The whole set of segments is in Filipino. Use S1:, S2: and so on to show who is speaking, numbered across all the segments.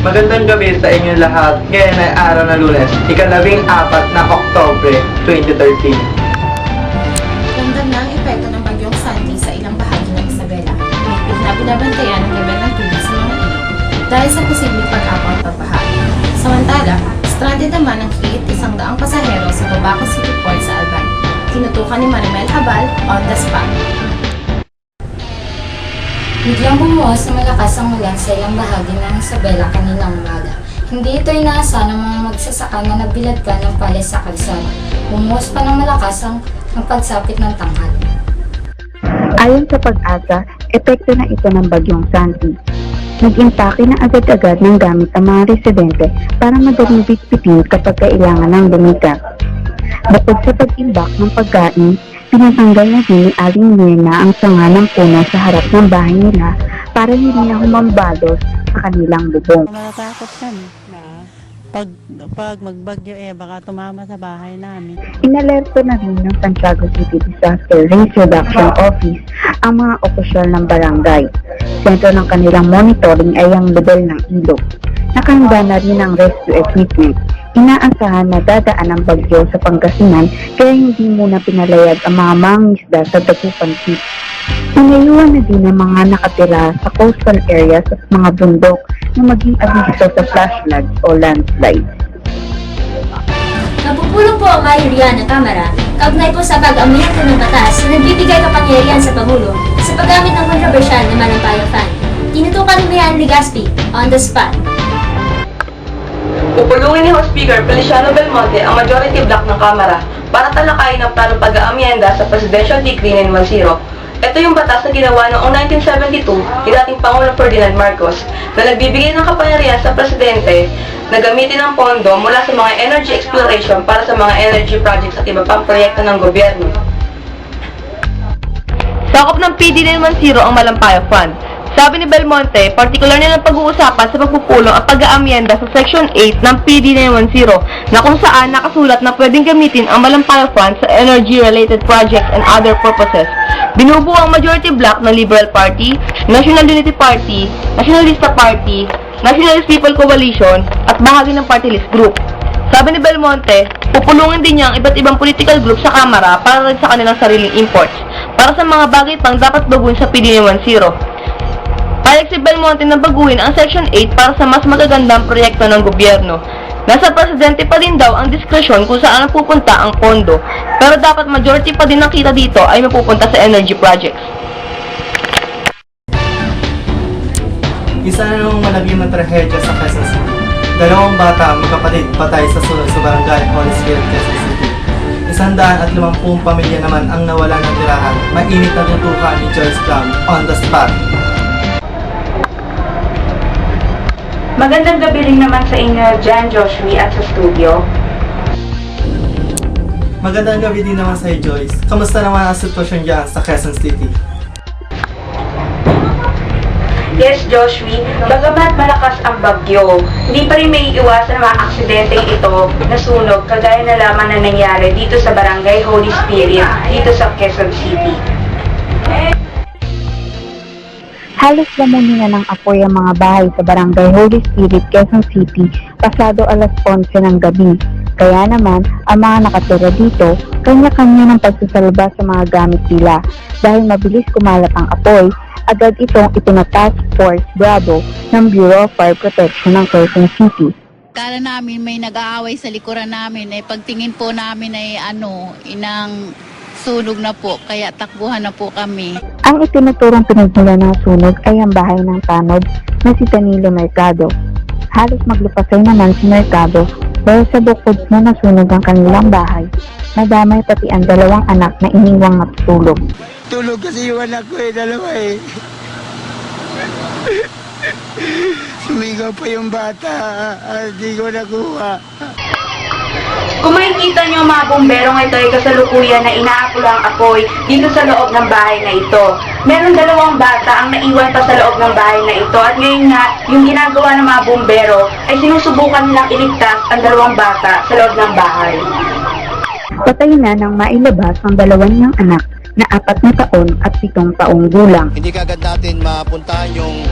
S1: Magandang gabi sa inyo lahat. Ngayon ay araw na Lunes, ika-14 na Oktubre 2013.
S2: Ramdam na ang epekto ng bagyong Sandy sa ilang bahagi ng Isabela. Mahigpit na binabantayan ang level ng tubig sa mga ilog dahil sa posibleng pag-apaw at pagbaha. Samantala, stranded naman ang higit 100 pasahero sa Babaco City Port sa Albay. Tinutukan ni Marimel Habal on the spot.
S3: Biglang bumuhos na malakas ang ulan sa ilang bahagi ng Isabela kaninang umaga. Hindi ito inaasahan ng mga magsasaka na nabiladkan ng palis sa kalsada. Bumuhos pa ng malakas ang pagsapit ng tanghal.
S4: Ayon sa pag-asa, epekto na ito ng bagyong Sandy. Nag-impake na agad-agad ng gamit ang mga residente para madaling bitbitin kapag kailangan ng lumigas. Bukod sa pag-imbak ng pagkain, pinatanggal na din ni Aling Mirna ang sanga ng puno sa harap ng bahay nila para hindi na humambalos sa kanilang bubong.
S5: Natatakot kami na pag magbagyo baka tumama sa bahay namin.
S4: Inalerto na rin ng Santiago City Disaster Risk Reduction Office ang mga opisyal ng barangay. Sentro ng kanilang monitoring ay ang level ng ilog. Nakahanda na rin ang rescue equipment. Inaasahan na dadaan ang bagyo sa Pangasinan kaya hindi muna pinalayag ang mga mangingisda sa Dagupan City. Inayuhan na din ang mga nakatira sa coastal areas at mga bundok na maging abiso sa flash floods o landslides.
S6: Napupulong po ang Mayor na Kamara kaugnay po sa pag-amyento ng batas na nagbibigay kapangyarihan sa Pangulo sa paggamit ng kontrobersyal na Malampayang Fund. Tinutukan ni Mayor Legaspi on the spot.
S7: Pupulungin ni House Speaker Feliciano Belmonte ang majority block ng Kamara para talakayin ang planong pag-aamyenda sa Presidential Decree 910. Ito yung batas na ginawa noong 1972 ni dating Pangulong Ferdinand Marcos na nagbibigay ng kapangyarihan sa Presidente na gamitin ang pondo mula sa mga energy exploration para sa mga energy projects at iba pang proyekto ng gobyerno. Sakop ng PD 910 ang Malampayang Fund. Sabi ni Belmonte, partikular nilang pag-uusapan sa pagpupulong ang pag-aamyenda sa Section 8 ng PD 910 na kung saan nakasulat na pwedeng gamitin ang Malampayang Fund sa energy-related projects and other purposes. Binubuo ang majority block ng Liberal Party, National Unity Party, Nationalista Party, Nationalist People Coalition at bahagi ng Party List Group. Sabi ni Belmonte, pupulungin din niya ang iba't ibang political group sa Kamara para rin sa kanilang sariling imports para sa mga bagay pang dapat baguhin sa PD 910. Payag si Belmonte na baguhin ang Section 8 para sa mas magagandang proyekto ng gobyerno. Nasa presidente pa din daw ang diskresyon kung saan pupunta ang pondo, pero dapat majority pa din ng kita dito ay mapupunta sa energy projects.
S1: Isa na namang malagim na trahedya sa Quezon City. Dalawang bata magkapatid patay sa sulok sa barangay Holy Spirit, Quezon City. 150 pamilya naman ang nawala ng tirahan. Mainit na tutukan ni Joyce Plum on the spot.
S7: Magandang gabi rin naman sa inyo dyan, Joshua, at sa studio.
S1: Magandang gabi din naman sa Joyce. Kamusta naman ang sitwasyon dyan sa Quezon City?
S7: Yes, Joshua, bagamat malakas ang bagyo, hindi pa rin may iwasan ang mga aksidenteng ito na sunog kagaya na lamang na nangyari dito sa Barangay Holy Spirit, dito sa Quezon City.
S4: Halos lamunin na ng apoy ang mga bahay sa Barangay Holy Spirit, Quezon City pasado alas 11 ng gabi. Kaya naman, ang mga nakatira dito, kanya-kanya ng pagsasalba sa mga gamit nila. Dahil mabilis kumalat ang apoy, agad itong ipinatask Force Bravo ng Bureau of Fire Protection ng Quezon City.
S8: Kala namin may nag-aaway sa likuran namin, pagtingin po namin ay inang sunog na po, kaya takbuhan na po kami.
S4: Ang itinuturong pinagmula ng sunog ay ang bahay ng tanod na si Danilo Mercado. Halos maglupasay naman si Mercado dahil sa bukod na nasunog ang kanilang bahay, nadamay pati ang dalawang anak na iniwang natutulog.
S9: Tulog kasi yung anak ko dalawa Sumigaw pa yung bata, di ko nakuha.
S7: Kung makikita niyo mga bumbero ng ito ay kasalukuyan na inaapula ang apoy dito sa loob ng bahay na ito. Meron dalawang bata ang naiwan pa sa loob ng bahay na ito at ngayon nga, yung ginagawa ng mga bumbero ay sinusubukan nilang iligtas ang dalawang bata sa loob ng bahay.
S4: Patay na nang mailabas ang dalawan niyang anak na 4 na taon at 7 taong gulang.
S9: Hindi kagad natin mapuntahan yung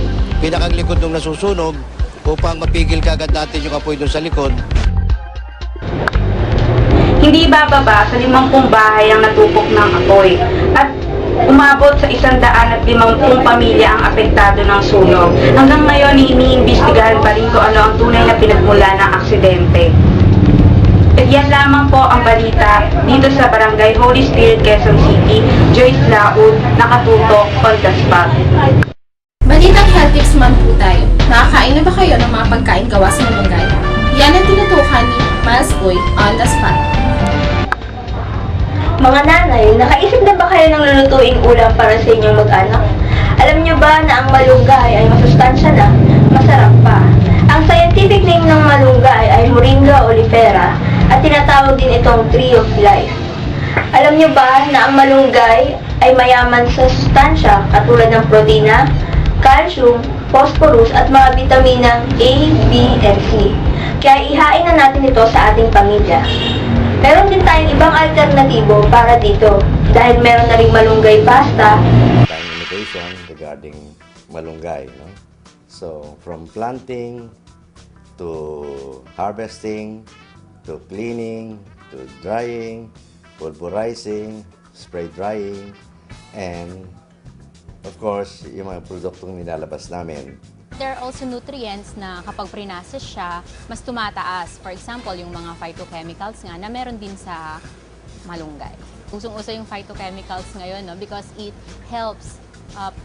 S9: pinakaglikod ng nasusunog
S10: upang mapigil kagad natin yung apoy doon sa likod.
S11: Hindi bababa sa 50 bahay ang natupok ng apoy at umabot sa 150 pamilya ang apektado ng sunog. Hanggang ngayon, iniimbestigahan pa rin kung ano ang tunay na pinagmula ng aksidente. At yan lamang po ang balita dito sa Barangay Holy Spirit, Quezon City. Joyce Laud, nakatutok on the spot.
S2: Balitang Health Tips man po tayo. Nakakain na ba kayo ng mga pagkain gawa sa malunggay? Yan ang tinutukan ni Miles Boy on the spot.
S7: Mga nanay, nakaisip na ba kayo ng lulutuing ulam para sa inyong mag-anak? Alam niyo ba na ang malunggay ay masustansya na, masarap pa? Ang scientific name ng malunggay ay Moringa oleifera at tinatawag din itong Tree of Life. Alam niyo ba na ang malunggay ay mayaman sa sustansya katulad ng protina, calcium, phosphorus at mga bitaminang A, B, and C. Kaya ihain na natin ito sa ating pamilya. Meron din tayong ibang alternatibo para dito dahil meron na ring malunggay pasta.
S10: Tayong innovation regarding malunggay, no? So, from planting to harvesting to cleaning to drying, pulverizing, spray drying, and of course, yung mga produktong nilalabas namin.
S12: There are also nutrients na kapag pre-process siya, mas tumataas. For example, yung mga phytochemicals nga na meron din sa malunggay. Usong-uso yung phytochemicals ngayon, no? Because it helps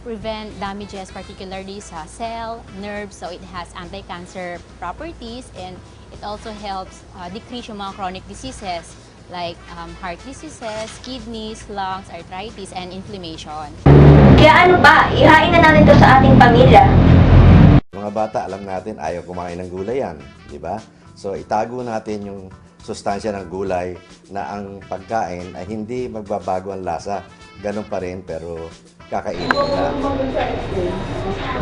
S12: prevent damages, particularly sa cell, nerves, so it has anti-cancer properties, and it also helps decrease yung mga chronic diseases like heart diseases, kidneys, lungs, arthritis, and inflammation.
S7: Kaya ano pa, ihain na natin ito sa ating pamilya.
S10: Mga bata, alam natin, ayaw kumain ng gulay yan, di ba? So, itago natin yung sustansya ng gulay na ang pagkain ay hindi magbabago ang lasa. Ganun pa rin, pero kakainin na.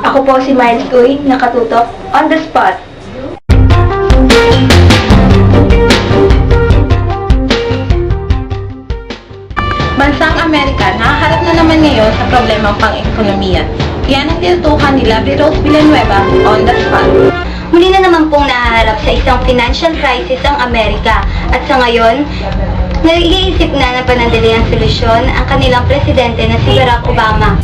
S7: Ako po si Miles Boy, nakatutok on the spot.
S2: Bansang Amerika, nakaharap na naman ngayon sa problemang pang-ekonomiya. Yan ang tinutukan ni Lovely Rose Villanueva on the spot.
S7: Muli na naman pong nahaharap sa isang financial crisis ang Amerika at sa ngayon, nag-iisip na ng panandaliang solusyon ang kanilang presidente na si Barack Obama.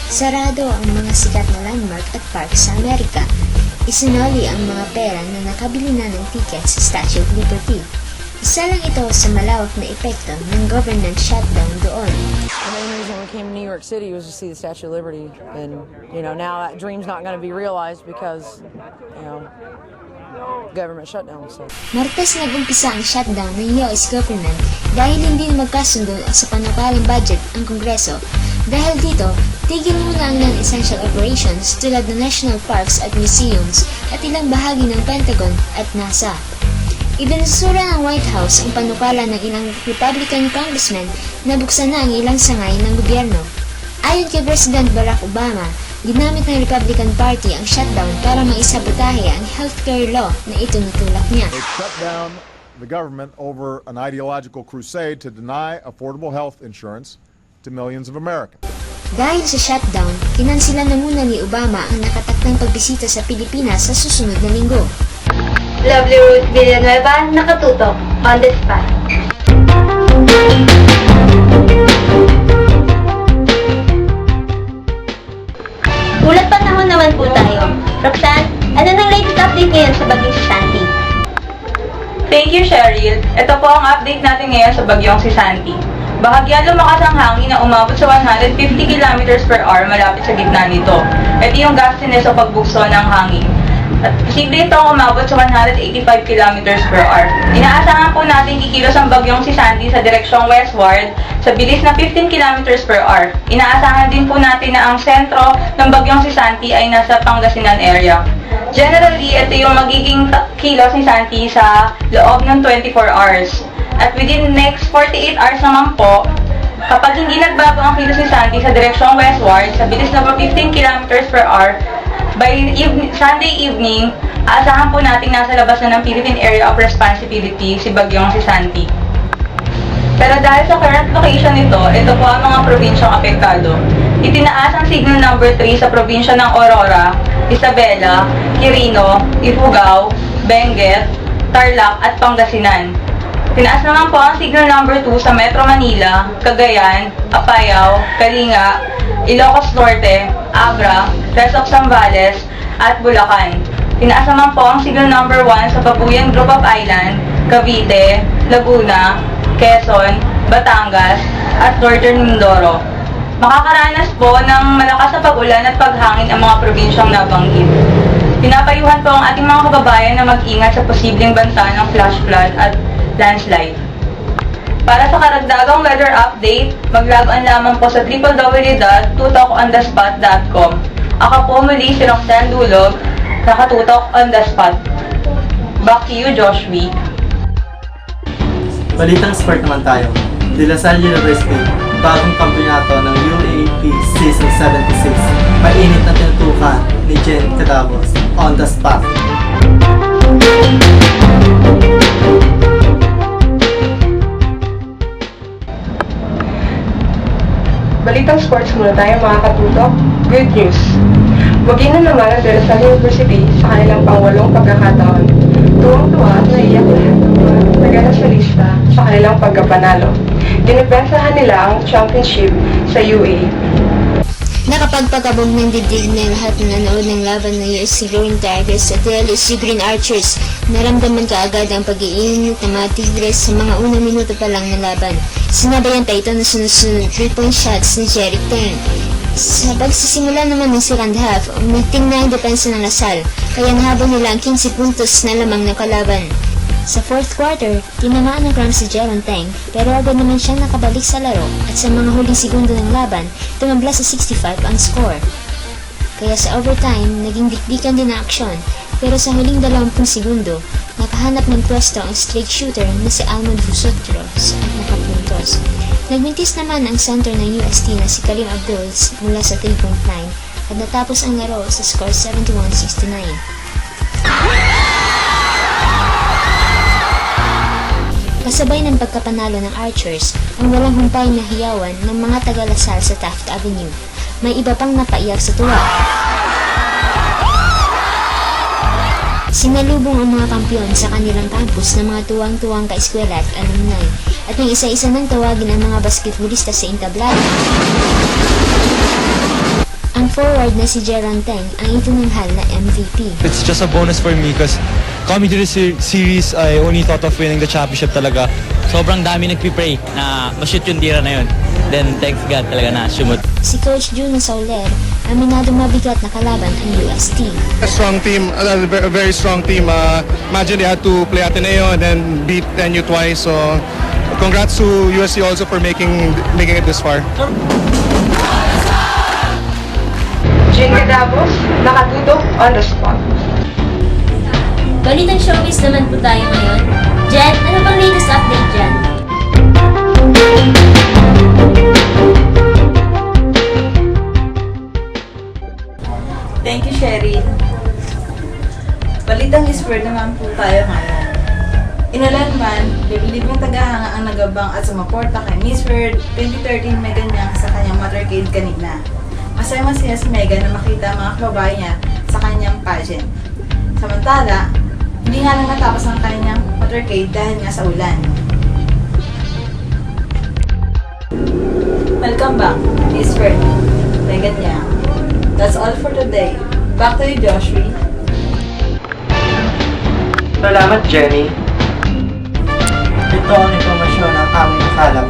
S13: Sarado ang mga sikat na landmark at park sa Amerika. Isinoli ang mga pera na nakabili na ng ticket sa Statue of Liberty. Isa lang ito sa malawak na epekto ng government shutdown doon.
S14: The main reason we came to New York City was to see the Statue of Liberty, and now that dream's not going to be realized because government shutdown. So.
S13: Martes nag-umpisa ang shutdown ng US government dahil hindi na magkasundo sa panukalang budget ang Kongreso. Dahil dito, tigil muna ang non-essential operations tulad ng national parks at museums at ilang bahagi ng Pentagon at NASA. Ibinusura ng White House ang panukala ng ilang Republican congressmen na buksan na ang ilang sangay ng gobyerno. Ayon kay President Barack Obama, ginamit ng Republican Party ang shutdown para maisabotahe ang healthcare law na itinutulak niya.
S15: They shut down the government over an ideological crusade to deny affordable health insurance to millions of Americans.
S13: Dahil sa shutdown, kinansila na muna ni Obama ang nakatakdang pagbisita sa Pilipinas sa susunod na linggo.
S7: Lovely Rose Villanueva, nakatutok on the spot. Ulat panahon naman po tayo. Roxanne, ano nang latest update ngayon sa bagyong si Sandy?
S11: Thank you, Cheryl. Ito po ang update natin ngayon sa bagyong si Sandy. Bahagyan lumakas ang hangin na umabot sa 150 km per hour malapit sa gitna nito. Ito yung gustiness o pagbugso ng hangin. At posible itong umabot sa 185 km per hour. Inaasahan po natin kikilos ang bagyong si Sandy sa direksyong westward sa bilis na 15 km per hour. Inaasahan din po natin na ang sentro ng bagyong si Sandy ay nasa Pangasinan area. Generally, ito yung magiging kilos ni Sandy sa loob ng 24 hours. At within next 48 hours naman po, kapag hindi nagbago ang kilos ni Sandy sa direksyong westward sa bilis na 15 km per hour, by Sunday evening, aasahan po natin nasa labas na ng Philippine Area of Responsibility si bagyong si Sandy. Pero dahil sa current location nito, ito po ang mga probinsyang apektado. Itinaas ang signal number 3 sa probinsya ng Aurora Isabela, Quirino, Ifugao, Benguet, Tarlac at Pangasinan. Tinaas naman po ang signal number 2 sa Metro Manila, Cagayan, Apayao, Kalinga, Ilocos Norte, Abra, Rizal Zambales, at Bulacan. Tinaas naman po ang signal number 1 sa Babuyan Group of Island, Cavite, Laguna, Quezon, Batangas, at Northern Mindoro. Makakaranas po ng malakas na pag-ulan at paghangin ang mga probinsyang nabanggit. Pinapayuhan po ang ating mga kababayan na mag-ingat sa posibleng banta ng flash flood at landslide. Para sa karagdagang weather update, mag-log-on lamang po sa www.tutokonthespot.com. Ako po muli si Roxanne Dulog, nakatutok on the spot. Back to you, Joshua.
S1: Balitang sport naman tayo. De La Salle University, bagong kampiyonato ng UAAP Season 76. Mainit na tinutukan ni Jen Cadabos on the spot.
S7: Balitang sports muna tayo mga katutok. Good news! Maging na naman ang De La Salle University sa kanilang pang-8 pagkakataon. Tuwang-tuwa at naiyak lahat ng mga taga-nasyalista sa kanilang pagkapanalo. Dinipensahan nila ang championship sa UAAP.
S13: Nakapagpagabog ng dibdib na lahat ng nanood ng laban ng USC Green Tigers at LSU Green Archers. Naramdaman kaagad ang pag-iinit ng mga Tigres sa mga unang minuto pa lang ng laban. Sinabayan pa ito na sunod-sunod 3-point shots ni Jerry Teng. Sa pagsisimula naman ng second half, umiting na ang depensa ng Lasal, kaya nahabang nila ang 15 puntos na lamang ng kalaban. Sa fourth quarter, tinamaan ng Rams si Jeron Teng, pero agad naman siyang nakabalik sa laro at sa mga huling segundo ng laban, tumabla sa 65 ang score. Kaya sa overtime, naging dikdikan din ang aksyon, pero sa huling 20 segundo, nakahanap ng pwesto ang straight shooter na si Almond Vusotros at nakapuntos. Nagmintis naman ang center ng UST na si Karim Abdul mula sa 3-point line at natapos ang laro sa score 71-69. Kasabay ng pagkapanalo ng Archers, ang walang humpay na hiyawan ng mga taga-Lasal sa Taft Avenue. May iba pang napaiyak sa tuwa. Sinalubong ang mga kampiyon sa kanilang campus ng mga tuwang-tuwang ka-eskwela at alumni, at ng isa-isa nang tawagin ang mga basketballista sa entablado. Ang forward na si Jeron Teng ang itinanghal na MVP.
S16: It's just a bonus for me because coming to this series, I only thought of winning the championship talaga.
S17: Sobrang dami nagpipray na ma-shoot yung tira na yun. Then, thanks God talaga na sumut.
S13: Si Coach Juno Sauler, aminado mabigat na kalaban ang UST.
S18: A strong team, a very strong team. Imagine they had to play Ateneo and then beat NU twice. So, congrats to UST also for making it this far.
S11: Jen Cadabos, nakatutok on the spot.
S6: Balitang showbiz naman po tayo ngayon. Jen, ano bang latest update dyan?
S19: Thank you, Cheryl. Balitang sport naman po tayo ngayon. Inalan man, liblibong tagahanga ang nagabang at sumaporta kay Miss World 2013 Megan Yang sa kanyang motorcade kanina. Masaya-masaya si Megan na makita ang mga kababayan niya sa kanyang pageant. Samantala, hindi nga lang natapos ang kanyang motorcade dahil nga sa ulan. Welcome back, Miss World, Megan Yang. That's all for today. Back to you, Joshua.
S1: Salamat, Jenny. Ito ang informasyon ng aming nakalap.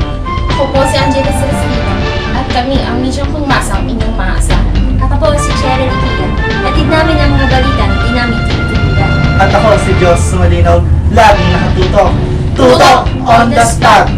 S2: Ako po si Angela Celestino at kami ang medyong kungmasang inyong maasahan.
S6: Ako po si Cheryl Ikia. Hatid namin ang mga balita na di namin tinitigilan.
S1: At ako si Jos Sumalinaw, laging nakatutok. Tutok on the spot!